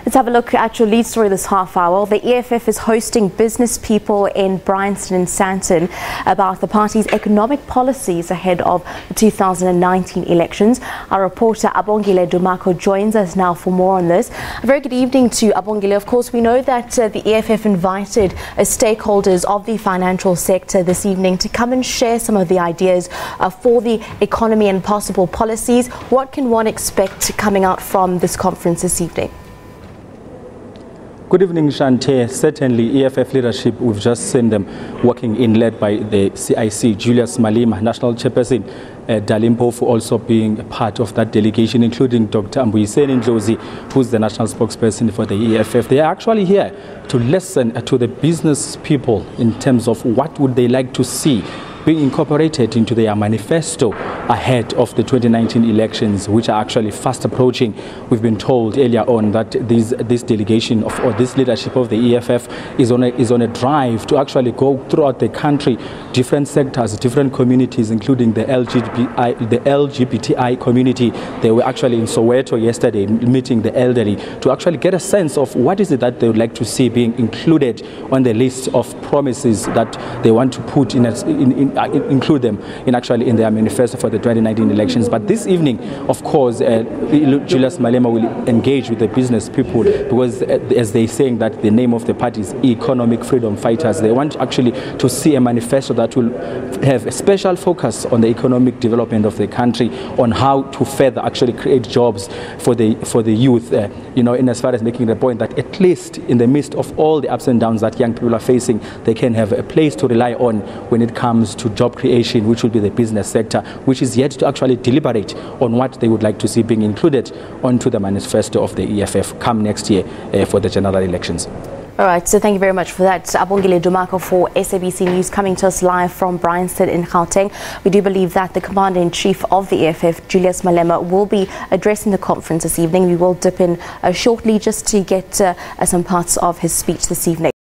Let's have a look at your lead story this half hour. The EFF is hosting business people in Bryanston and Sandton about the party's economic policies ahead of the 2019 elections. Our reporter Abongile Dumako joins us now for more on this. A very good evening to Abongile. Of course, we know that the EFF invited stakeholders of the financial sector this evening to come and share some of the ideas for the economy and possible policies. What can one expect coming out from this conference this evening? Good evening, Shante. Certainly, EFF leadership, we've just seen them working in, led by the CIC, Julius Malema, National Chairperson, Dalimpofu also being a part of that delegation, including Dr. Bryanston, who's the national spokesperson for the EFF. They are actually here to listen to the business people in terms of what would they like to see being incorporated into their manifesto ahead of the 2019 elections, which are actually fast approaching. We've been told earlier on that this delegation or this leadership of the EFF is on a drive to actually go throughout the country, different sectors, different communities, including the LGBTI community. They were actually in Soweto yesterday meeting the elderly to actually get a sense of what is it that they would like to see being included on the list of promises that they want to put include them in their manifesto for the 2019 elections. But this evening, of course, Julius Malema will engage with the business people because, as they're saying, that the name of the party is Economic Freedom Fighters. They want actually to see a manifesto that will have a special focus on the economic development of the country, on how to further actually create jobs for the youth. In as far as making the point that at least in the midst of all the ups and downs that young people are facing, they can have a place to rely on when it comes to job creation, which will be the business sector, which is yet to actually deliberate on what they would like to see being included onto the manifesto of the EFF come next year for the general elections. All right, so thank you very much for that. Abongile Dumako for SABC News, coming to us live from Bryanston in Gauteng. We do believe that the Commander-in-Chief of the EFF, Julius Malema, will be addressing the conference this evening. We will dip in shortly just to get some parts of his speech this evening.